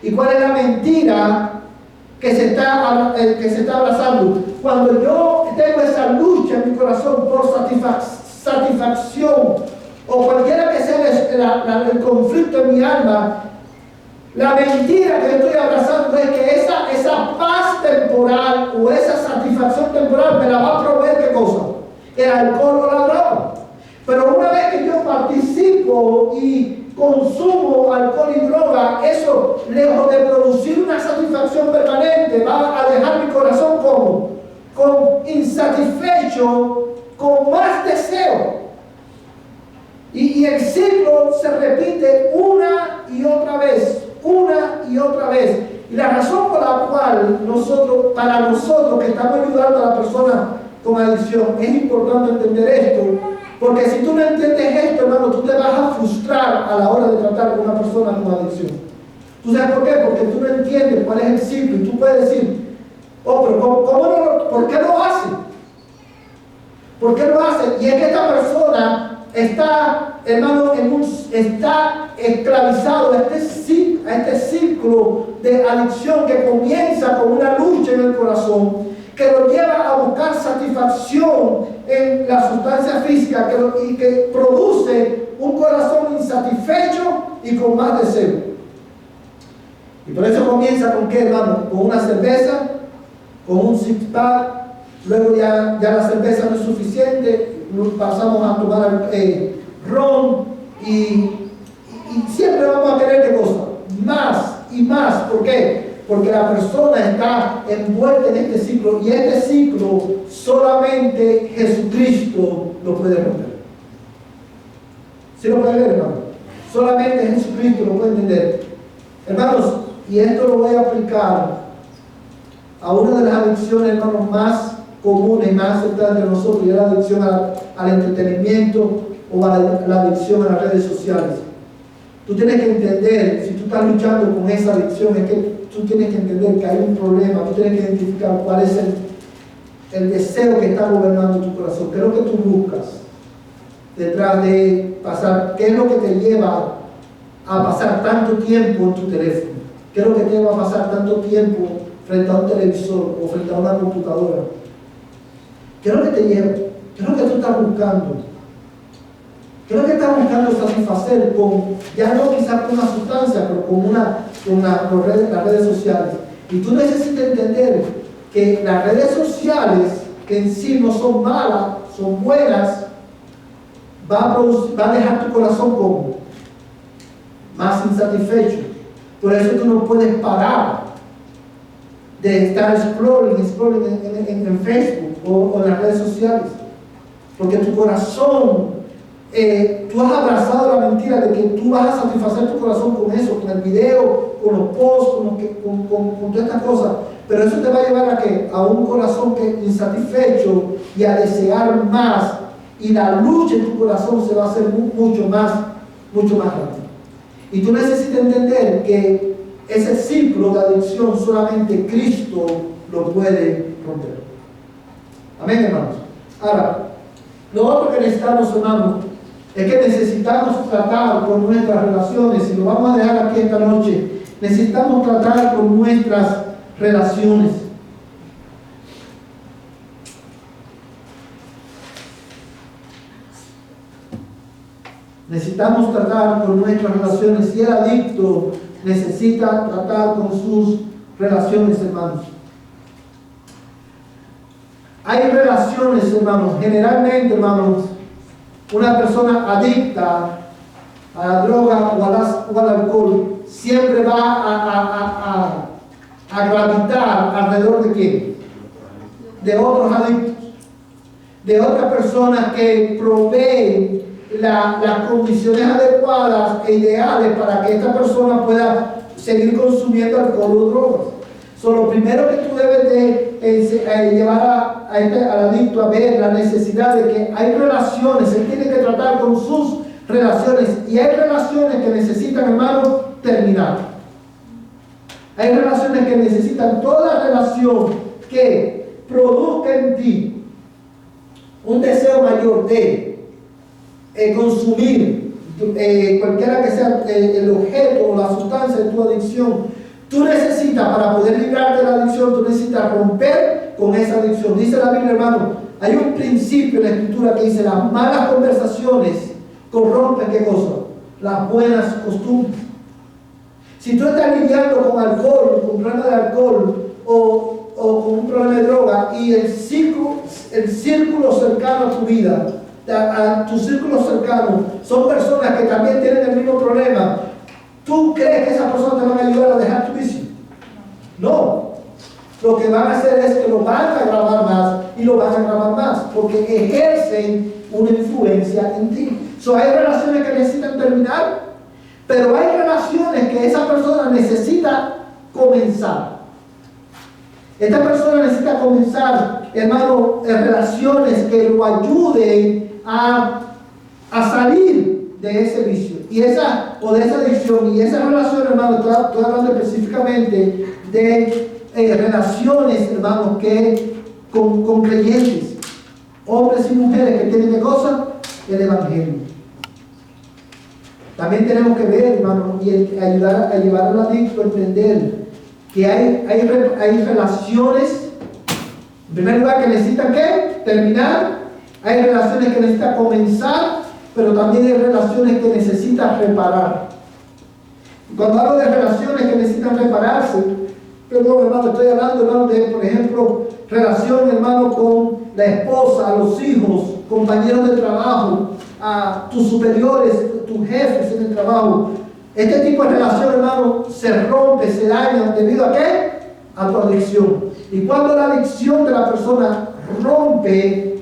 ¿Y cuál es la mentira que se está abrazando? Cuando yo tengo esa lucha en mi corazón por satisfacción, o cualquiera que sea el conflicto en mi alma, la mentira que estoy abrazando es que esa paz temporal o esa satisfacción temporal me la va a proveer, ¿qué cosa? El alcohol o la droga. Pero una vez que yo participo y consumo alcohol y droga, eso, lejos de producir una satisfacción permanente, va a dejar mi corazón con insatisfecho, con más deseo. Y el ciclo se repite una y otra vez. Y la razón por la cual para nosotros que estamos ayudando a la persona con adicción, es importante entender esto, porque si tú no entiendes esto, hermano, tú te vas a frustrar a la hora de tratar con una persona con adicción. ¿Tú sabes por qué? Porque tú no entiendes cuál es el ciclo y tú puedes decir, oh, pero ¿por qué lo hace? ¿Por qué lo hace? Y es que esta persona está, hermano, está esclavizado a este ciclo de adicción que comienza con una lucha en el corazón, que lo lleva a buscar satisfacción en la sustancia física y que produce un corazón insatisfecho y con más deseo. Y por eso comienza con ¿qué, hermano? Con una cerveza, con un six-pack. Luego ya la cerveza no es suficiente, pasamos a tomar ron y siempre vamos a querer ¿qué cosa? Más y más. ¿Por qué? Porque la persona está envuelta en este ciclo, y este ciclo solamente Jesucristo lo puede romper. ¿Sí lo puede ver, hermano? Solamente Jesucristo lo puede entender. Hermanos, y esto lo voy a aplicar a una de las adicciones, hermanos, más comunes y más aceptadas de nosotros, y es la adicción al entretenimiento o a la adicción a las redes sociales. Tú tienes que entender, si tú estás luchando con esa adicción, es que tú tienes que entender que hay un problema, tú tienes que identificar cuál es el deseo que está gobernando tu corazón, qué es lo que tú buscas detrás de pasar, qué es lo que te lleva a pasar tanto tiempo en tu teléfono, qué es lo que te lleva a pasar tanto tiempo frente a un televisor o frente a una computadora, qué es lo que te lleva, qué es lo que tú estás buscando. ¿Qué es lo que estás buscando satisfacer ya no quizás con una sustancia, pero con las redes sociales? Y tú necesitas entender que las redes sociales, que en sí no son malas, son buenas, va a dejar tu corazón como más insatisfecho. Por eso tú no puedes parar de estar scrolling en Facebook o en las redes sociales, porque tu corazón, tú has abrazado la mentira de que tú vas a satisfacer tu corazón con eso, con el video, con los posts, con todas estas cosas. Pero eso te va a llevar a ¿qué? A un corazón insatisfecho y a desear más. Y la lucha en tu corazón se va a hacer mucho más grande. Y tú necesitas entender que ese ciclo de adicción solamente Cristo lo puede romper. Amén, hermanos. Ahora, lo otro que necesitamos, hermanos, es que necesitamos tratar con nuestras relaciones, y lo vamos a dejar aquí esta noche. Necesitamos tratar con nuestras relaciones. Necesitamos tratar con nuestras relaciones. Y el adicto necesita tratar con sus relaciones, hermanos. Hay relaciones, hermanos. Generalmente, hermanos, una persona adicta a la droga o al alcohol, siempre va a gravitar alrededor de quién? De otros adictos, de otras personas que proveen las condiciones adecuadas e ideales para que esta persona pueda seguir consumiendo alcohol o drogas. Lo primero que tú debes de llevar al adicto a ver la necesidad de que hay relaciones, él tiene que tratar con sus relaciones, y hay relaciones que necesitan, hermano, terminar. Hay relaciones que necesitan, toda relación que produzca en ti un deseo mayor de consumir cualquiera que sea el objeto o la sustancia de tu adicción. Tú necesitas, para poder librarte de la adicción, tú necesitas romper con esa adicción. Dice la Biblia, hermano, hay un principio en la Escritura que dice: las malas conversaciones corrompen, ¿qué cosa? Las buenas costumbres. Si tú estás lidiando con alcohol, con un problema de alcohol o con un problema de droga, y el círculo cercano a tu vida, a tu círculo cercano, son personas que también tienen el mismo problema, ¿tú crees que esas personas te van a ayudar a dejar tu vicio? No. Lo que van a hacer es que lo van a agravar más y lo van a agravar más, porque ejercen una influencia en ti. Hay relaciones que necesitan terminar, pero hay relaciones que esa persona necesita comenzar. Esta persona necesita comenzar, hermano, en relaciones que lo ayuden a salir de ese vicio de esa adicción. Y esa relación, hermano, estoy hablando específicamente de relaciones, hermano, que con creyentes, hombres y mujeres que tienen de cosas el evangelio. También tenemos que ver, hermano, y ayudar a llevar al adicto a entender que hay relaciones, en primer lugar, que necesitan ¿qué? Terminar. Hay relaciones que necesitan comenzar, pero también hay relaciones que necesitan reparar. Cuando hablo de relaciones que necesitan repararse, perdón, hermano, estoy hablando, hermano, de, por ejemplo, relación, hermano, con la esposa, los hijos, compañeros de trabajo, a tus superiores, tus jefes en el trabajo. Este tipo de relación, hermano, se rompe, se daña, ¿debido a qué? A tu adicción. Y cuando la adicción de la persona rompe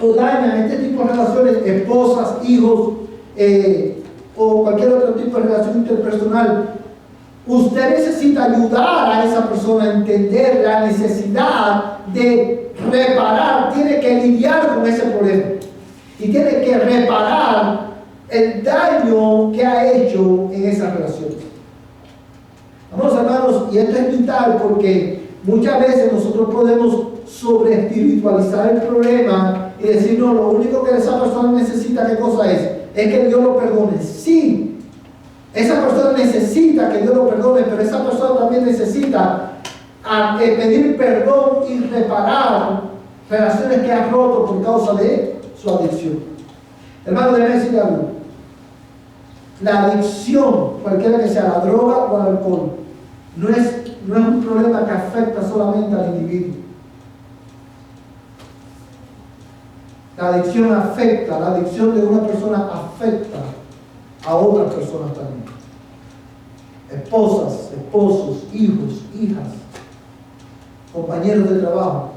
o daña este tipo de relaciones, esposas, hijos, o cualquier otro tipo de relación interpersonal, usted necesita ayudar a esa persona a entender la necesidad de reparar. Tiene que lidiar con ese problema y tiene que reparar el daño que ha hecho en esa relación. Vamos, hermanos, y esto es vital porque muchas veces nosotros podemos sobreespiritualizar el problema y decir: no, lo único que esa persona necesita, ¿qué cosa es? Es que Dios lo perdone. Sí, esa persona necesita que Dios lo perdone, pero esa persona también necesita pedir perdón y reparar relaciones que ha roto por causa de su adicción. Hermano, déjame decirle algo. La adicción, cualquiera que sea, la droga o el alcohol, no es un problema que afecta solamente al individuo. La adicción afecta, la adicción de una persona afecta a otras personas también. Esposas, esposos, hijos, hijas, compañeros de trabajo.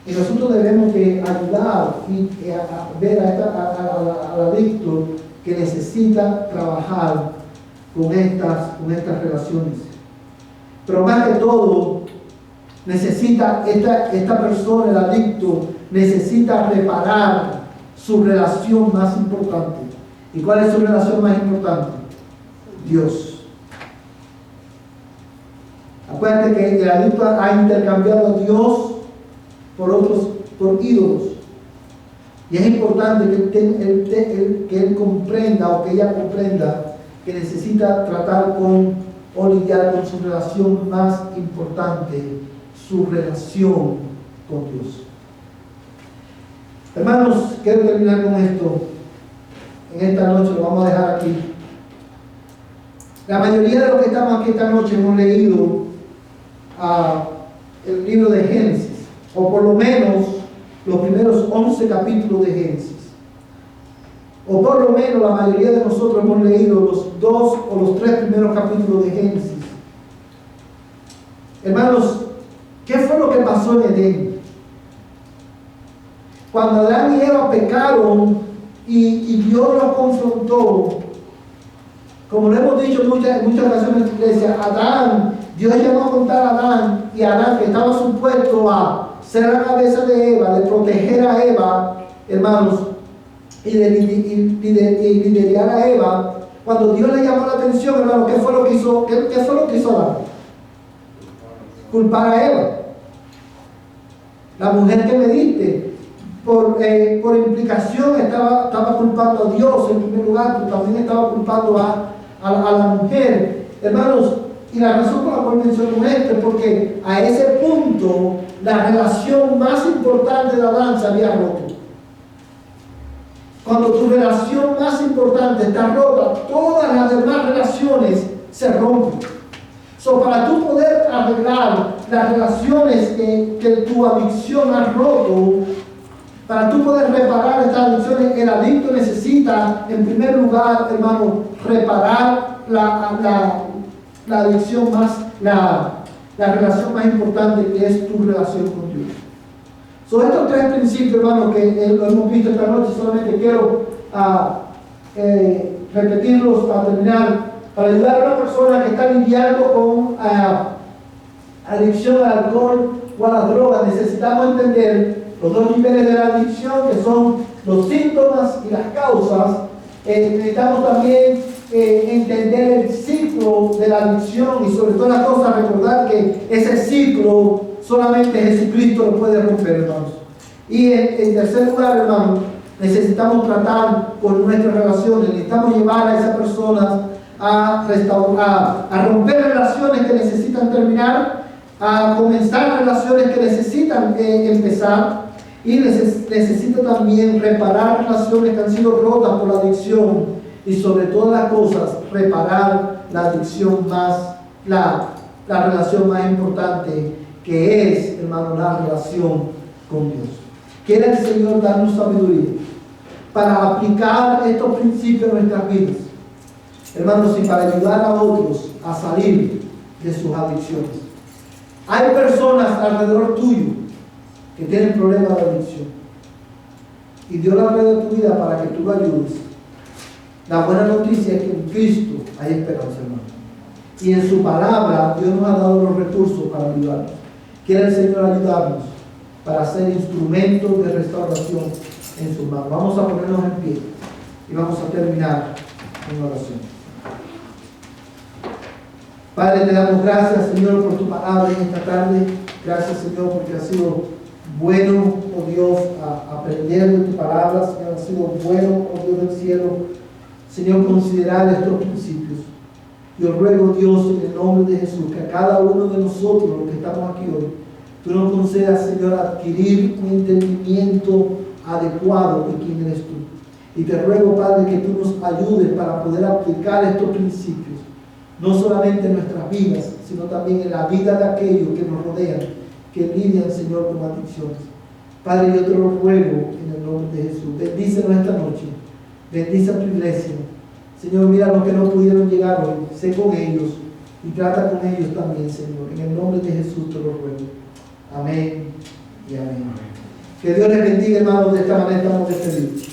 Y nosotros debemos de ayudar y a ver al adicto que necesita trabajar con estas relaciones. Pero más que todo, necesita esta persona, el adicto, necesita reparar su relación más importante. ¿Y cuál es su relación más importante? Dios. Acuérdate que el adicto ha intercambiado a Dios por ídolos. Y es importante que él comprenda, o que ella comprenda, que necesita tratar o lidiar con su relación más importante, su relación con Dios. Hermanos, quiero terminar con esto. En esta noche lo vamos a dejar aquí. La mayoría de los que estamos aquí esta noche hemos leído el libro de Génesis, o por lo menos los primeros 11 capítulos de Génesis. o por lo menos la mayoría de nosotros hemos leído los 2 o los 3 primeros capítulos de Génesis. Hermanos, ¿qué fue lo que pasó en Edén? Cuando Adán y Eva pecaron y Dios los confrontó, como lo hemos dicho en muchas ocasiones en la iglesia, Dios llamó a contar a Adán, y Adán, que estaba supuesto a ser la cabeza de Eva, de proteger a Eva, hermanos, y de liderar a Eva. Cuando Dios le llamó la atención, hermano, ¿qué fue lo que hizo? ¿Qué fue lo que hizo Adán? Culpar a Eva. La mujer que me diste, por implicación, estaba culpando a Dios en primer lugar, pero también estaba culpando a la mujer. Hermanos, y la razón por la cual menciono esto es porque a ese punto la relación más importante de Adán se había roto. Cuando tu relación más importante está rota, todas las demás relaciones se rompen. Para tú poder arreglar las relaciones que tu adicción ha roto, para tú poder reparar estas adicciones, el adicto necesita, en primer lugar, hermano, reparar la adicción más, la relación más importante, que es tu relación con Dios. Estos 3 principios, hermano, que lo hemos visto esta noche, solamente quiero repetirlos para terminar, para ayudar a una persona que está lidiando con adicción al alcohol o a las drogas. Necesitamos entender los 2 niveles de la adicción, que son los síntomas y las causas. Necesitamos también entender el ciclo de la adicción, y sobre todas las cosas recordar que ese ciclo solamente Jesucristo lo puede romper, hermanos. Y en tercer lugar, hermanos, necesitamos tratar con nuestras relaciones. Necesitamos llevar a esas personas a romper relaciones que necesitan terminar, a comenzar relaciones que necesitan empezar, y necesita también reparar relaciones que han sido rotas por la adicción, y sobre todas las cosas reparar la adicción más, la relación más importante, que es, hermano, la relación con Dios. Quiere el Señor darnos sabiduría para aplicar estos principios en nuestras vidas, hermanos, y para ayudar a otros a salir de sus adicciones. Hay personas alrededor tuyo que tienen problemas de adicción, y Dios la trae de tu vida para que tú lo ayudes. La buena noticia es que en Cristo hay esperanza, hermano, y en su palabra Dios nos ha dado los recursos para ayudarnos. Quiere el Señor ayudarnos para ser instrumentos de restauración en sus manos. Vamos a ponernos en pie y vamos a terminar en oración. Padre, te damos gracias, Señor, por tu palabra en esta tarde. Gracias, Señor, porque ha sido bueno, oh Dios, a aprender de tu palabra. Señor, ha sido bueno, oh Dios del cielo, Señor, considerar estos principios. Yo ruego, Dios, en el nombre de Jesús, que a cada uno de nosotros, los que estamos aquí hoy, tú nos concedas, Señor, adquirir un entendimiento adecuado de quién eres tú. Y te ruego, Padre, que tú nos ayudes para poder aplicar estos principios, no solamente en nuestras vidas, sino también en la vida de aquellos que nos rodean, que lidian, Señor, con adicciones. Padre, yo te lo ruego en el nombre de Jesús. Bendícenos esta noche. Bendice a tu iglesia. Señor, mira los que no pudieron llegar hoy. Sé con ellos y trata con ellos también, Señor. En el nombre de Jesús te lo ruego. Amén y amén. Que Dios les bendiga, hermanos. De esta manera estamos despedidos.